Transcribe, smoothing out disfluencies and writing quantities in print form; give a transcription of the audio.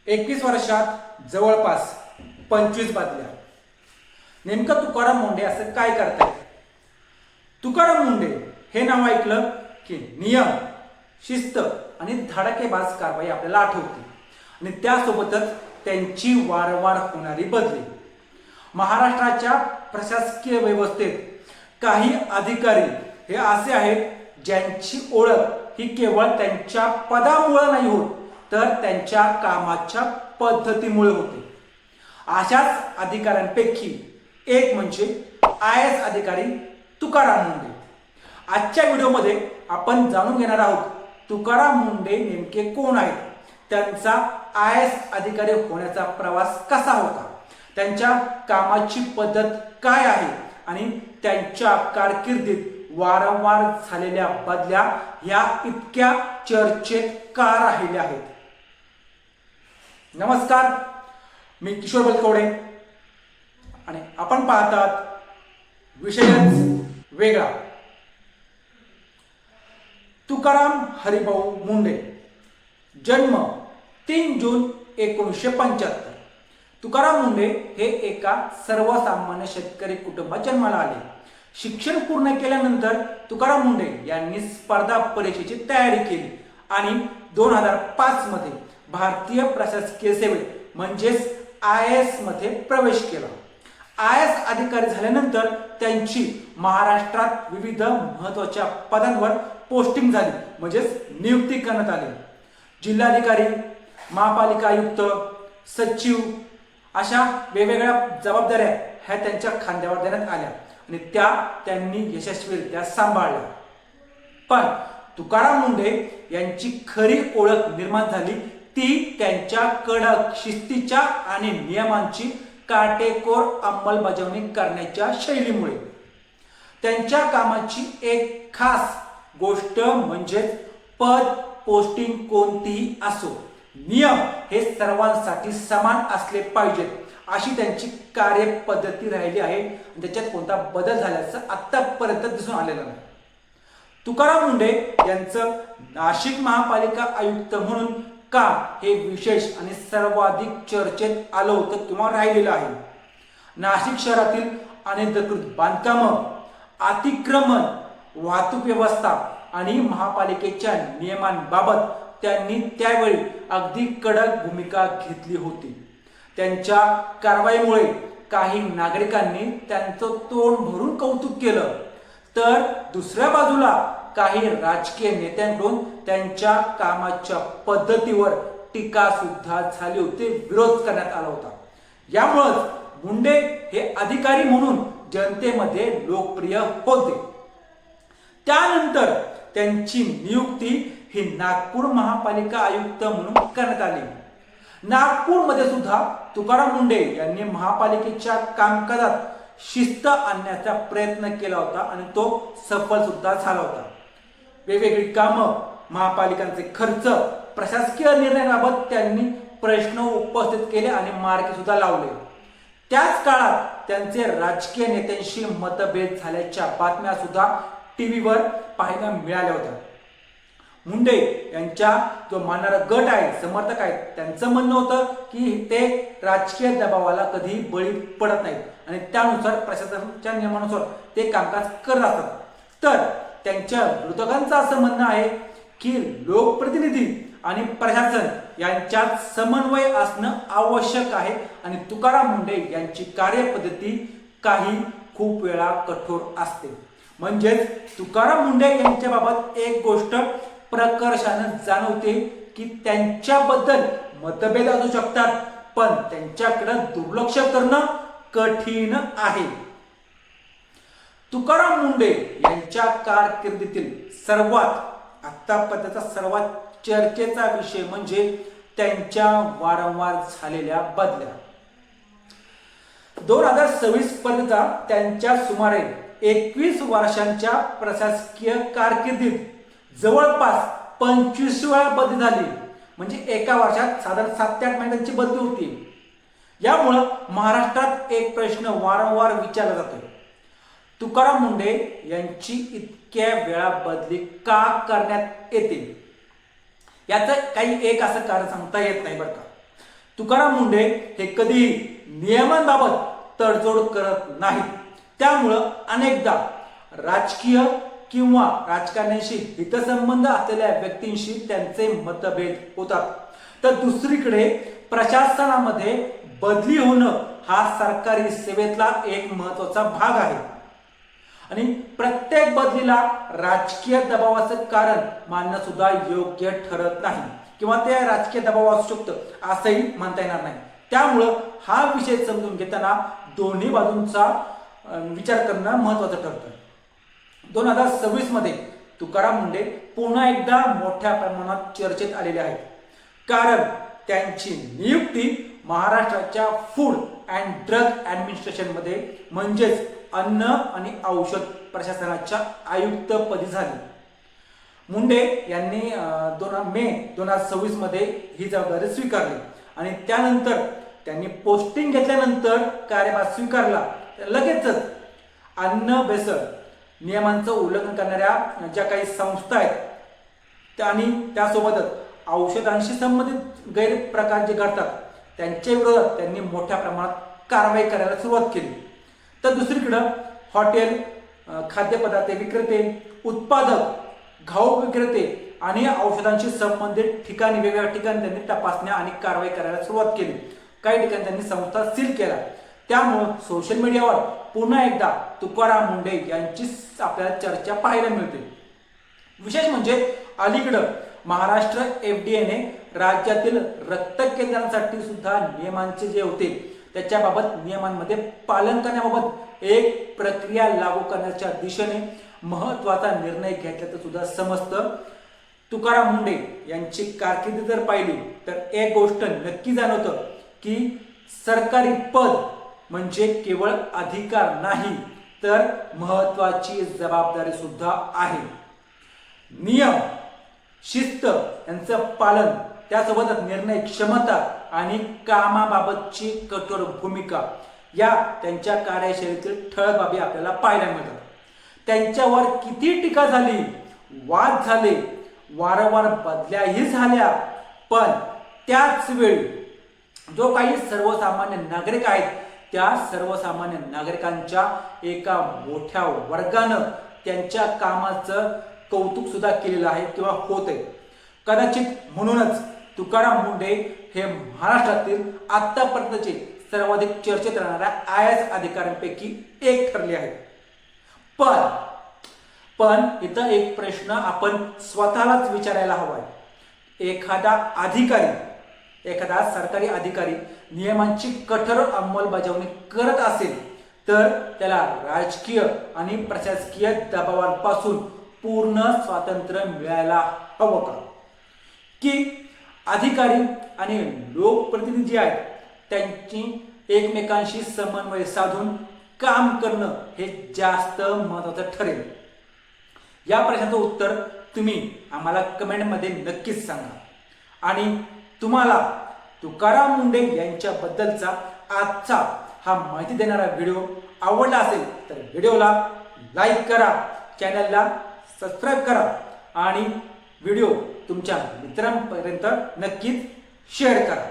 21 वर्षात जवळपास 25 बदल्या. नेमकं तुकाराम मुंडे असं काय करतायत? तुकाराम मुंडे हे नाव ऐकलं की नियम, शिस्त आणि धडाकेबाज कारवाई आपल्याला आठवते आणि त्यासोबतच त्यांची वारंवार होणारी बदली. महाराष्ट्राच्या प्रशासकीय व्यवस्थेत काही अधिकारी हे असे आहेत ज्यांची ओळख ही केवळ त्यांच्या पदामुळे नाही होत, तर त्यांच्या कामाच्या पद्धतीमुळे होते. अशाच अधिकाऱ्यांपैकी एक म्हणजे IAS अधिकारी तुकाराम मुंडे. आजच्या व्हिडिओमध्ये आपण जाणून घेणार आहोत तुकाराम मुंडे नेमके कोण आहेत, त्यांचा IAS अधिकारी होण्याचा प्रवास कसा होता, त्यांच्या कामाची पद्धत काय आहे आणि त्यांच्या कारकिर्दीत वारंवार झालेल्या बदल्या ह्या इतक्या चर्चेत का राहिल्या आहेत. नमस्कार, मी किशोर बलकवडे आणि आपण पाहतात विषयच वेगळा. तुकाराम हरिभाऊ मुंडे, जन्म 3 जून 1975. तुकाराम मुंडे हे एका सर्वसामान्य शेतकरी कुटुंबात जन्माला आले. शिक्षण पूर्ण केल्यानंतर तुकाराम मुंडे यांनी स्पर्धा परीक्षेची तयारी केली आणि 2005 मध्ये भारतीय प्रशासकीय सेवेत म्हणजेच IAS मध्ये प्रवेश केला. IAS अधिकारी झाल्यानंतर त्यांची महाराष्ट्रात विविध महत्त्वाच्या पदांवर पोस्टिंग झाली, म्हणजेच नियुक्ती करण्यात आली. जिल्हाधिकारी, महापालिका आयुक्त, सचिव अशा वेगवेगळ्या जबाबदाऱ्या ह्या त्यांच्या खांद्यावर देण्यात आल्या आणि त्या त्यांनी यशस्वीरित्या सांभाळल्या. पण तुकाराम मुंडे यांची खरी ओळख निर्माण झाली ती त्यांच्या कडक शिस्तीच्या आणि नियमांची काटेकोर अंमलबजावणी करण्याच्या शैलीमुळे. त्यांच्या कामाची एक खास गोष्ट म्हणजे पद पोस्टिंग कोणतीही असो, नियम हे सर्वांसाठी समान असले पाहिजेत अशी त्यांची कार्यपद्धती राहिली आहे आणि त्याच्यात कोणता बदल झाल्याचं आतापर्यंत दिसून आलेलं नाही. तुकाराम मुंडे यांचं नाशिक महापालिका आयुक्त म्हणून काम हे विशेष आणि सर्वाधिक चर्चेत आलं होतं किंवा राहिलेलं आहे. नाशिक शहरातील अनधिकृत बांधकामं, अतिक्रमण, वाहतूक व्यवस्था आणि महापालिकेच्या नियमांबाबत त्यांनी त्यावेळी अगदी कडक भूमिका घेतली होती. त्यांच्या कारवाईमुळे काही नागरिकांनी त्यांचं तोंड भरून कौतुक केलं, तर दुसऱ्या बाजूला काही राजकीय नेत्यांकडून त्यांच्या कामाच्या पद्धतीवर टीका सुद्धा झाली होती, विरोध करण्यात आला होता. यामुळेच मुंडे हे अधिकारी म्हणून जनतेमध्ये लोकप्रिय होते. त्यानंतर त्यांची नियुक्ती ही नागपूर महापालिका आयुक्त म्हणून करण्यात आली. नागपूरमध्ये सुद्धा तुकाराम मुंडे यांनी महापालिकेच्या कामकाजात शिस्त आणण्याचा प्रयत्न केला होता आणि तो सफल सुद्धा झाला होता. वेगवेगळी कामं, महापालिकांचे खर्च, प्रशासकीय निर्णयाबाबत त्यांनी प्रश्न उपस्थित केले आणि मार्गी सुद्धा लावले. त्याच काळात त्यांचे राजकीय नेत्यांशी मतभेद झाल्याच्या बातम्या सुद्धा टीव्हीवर पाहायला मिळाल्या होत्या. मुंडे यांच्या जो मानणारा गट आहे, समर्थक आहेत, त्यांचं म्हणणं होतं की ते राजकीय दबावाला कधी बळी पडत नाहीत आणि त्यानुसार प्रशासनाच्या नियमानुसार ते कामकाज करत असतात. तर त्यांच्या विरोधकांचं असं म्हणणं आहे की लोकप्रतिनिधी आणि प्रशासन यांच्यात समन्वय असणं आवश्यक आहे आणि तुकाराम मुंडे यांची कार्यपद्धती काही खूप वेळा कठोर असते. म्हणजेच तुकाराम मुंडे यांच्या बाबत एक गोष्ट प्रकर्षाने जाणवते की त्यांच्याबद्दल मतभेद असू शकतात, पण त्यांच्याकडे दुर्लक्ष करणं कठीण आहे. तुकाराम मुंडे यांच्या कारकिर्दीतील आतापर्यंतचा सर्वात चर्चेचा विषय म्हणजे त्यांच्या वारंवार झालेल्या बदल्या. 2026 पर्यंतचा त्यांच्या सुमारे 21 वर्षांच्या प्रशासकीय कारकिर्दीत जवळपास 25 वेळा बदली झाली, म्हणजे एका वर्षात साधारण 7 ते 8 महिन्यांची बदली होती. यामुळं महाराष्ट्रात एक प्रश्न वारंवार विचारला जातो, तुकाराम मुंडे यांची इतक्या वेळा बदली का करण्यात येते? याचं काही एक असं कारण सांगता येत नाही बरं का. तुकाराम मुंढे हे कधीही नियमांबाबत तडजोड करत नाहीत. त्यामुळं अनेकदा राजकीय किंवा राजकारण्याशी हितसंबंध असलेल्या व्यक्तींशी त्यांचे मतभेद होतात. तर दुसरीकडे प्रशासनामध्ये बदली होणं हा सरकारी सेवेतला एक महत्त्वाचा भाग आहे आणि प्रत्येक बदलीला राजकीय दबावाचं कारण मानणं सुद्धा योग्य ठरत नाही किंवा ते राजकीय दबाव असू शकतं असंही म्हणता येणार नाही. त्यामुळं हा विषय समजून घेताना दोन्ही बाजूंचा विचार करणं महत्त्वाचं ठरतं. 2026 मध्ये तुकाराम मुंढे पुन्हा एकदा मोठ्या प्रमाणात चर्चेत आलेले आहेत, कारण त्यांची नियुक्ती महाराष्ट्राच्या फूड अँड ड्रग ॲडमिनिस्ट्रेशन मध्ये म्हणजेच अन्न आणि औषध प्रशासनाच्या आयुक्तपदी झाली. मुंढे यांनी 2 मे 2026 मध्ये ही जबाबदारी स्वीकारली आणि त्यानंतर त्यांनी पोस्टिंग घेतल्यानंतर कार्यभार स्वीकारला. लगेचच अन्न भेसळ नियमांचं उल्लंघन करणाऱ्या ज्या काही संस्था आहेत आणि त्यासोबतच औषधांशी संबंधित गैरप्रकार जे घडतात त्यांच्या विरोधात त्यांनी मोठ्या प्रमाणात कारवाई करायला सुरुवात केली. तर दुसरीकडं हॉटेल, खाद्यपदार्थ विक्रेते, उत्पादक, घाऊक विक्रेते आणि औषधांशी संबंधित ठिकाणी वेगवेगळ्या ठिकाणी त्यांनी तपासण्या आणि कारवाई करायला सुरुवात केली. काही ठिकाणी त्यांनी संस्था सील केला. त्यामुळं सोशल मीडियावर पुन्हा एकदा तुकाराम मुंढे यांची आपल्याला चर्चा पाहायला मिळते. विशेष म्हणजे अलीकडं महाराष्ट्र FDAने राज्यातील रक्त केंद्रांसाठी सुद्धा नियमांचे जे होते त्याच्याबाबत नियमांमध्ये पालन करण्याबाबत एक प्रक्रिया लागू करण्याच्या दिशेने महत्त्वाचा निर्णय घेतल्याचं सुद्धा समजतं. तुकाराम मुंढे यांची कारकीर्द जर पाहिली तर एक गोष्ट नक्की जाणवतं की सरकारी पद म्हणजे केवळ अधिकार नाही तर महत्त्वाची जबाबदारी सुद्धा आहे. नियम, शिस्त यांचं पालन, त्यासोबतच निर्णय क्षमता आणि कामाबाबतची कठोर भूमिका या त्यांच्या कार्यशैलीतील ठळक बाबी आपल्याला पाहायला मिळतात. त्यांच्यावर किती टीका झाली, वाद झाले, वारंवार बदल्याही झाल्या, पण त्याच वेळी जो काही सर्वसामान्य नागरिक आहेत त्या सर्वसामान्य नागरिकांच्या एका मोठ्या वर्गानं त्यांच्या कामाचं कौतुक सुद्धा केलेलं आहे किंवा होत आहे. कदाचित म्हणूनच तुकाराम मुंढे हे महाराष्ट्रातील आतापर्यंतचे सर्वाधिक चर्चेत राहणाऱ्या IAS अधिकाऱ्यांपैकी एक ठरले आहेत. पण इथं एक प्रश्न आपण स्वतःलाच विचारायला हवा आहे. एखादा सरकारी अधिकारी नियमांची कठोर अंमलबजावणी करत असेल तर त्याला राजकीय आणि प्रशासकीय दबावांपासून पूर्ण स्वातंत्र्य मिळायला हवं का? की अधिकारी आणि लोकप्रतिनिधी आहेत त्यांची एकमेकांशी समन्वय साधून काम करणं हे जास्त महत्त्वाचं ठरेल? या प्रश्नाचं उत्तर तुम्ही आम्हाला कमेंटमध्ये नक्कीच सांगा. आणि तुम्हाला तुकाराम मुंढे यांच्याबद्दलचा आजचा हा माहिती देणारा व्हिडिओ आवडला असेल तर व्हिडिओला लाईक करा, चॅनलला सबस्क्राईब करा आणि व्हिडिओ तुमच्या मित्रांपर्यंत नक्कीच शेअर करा.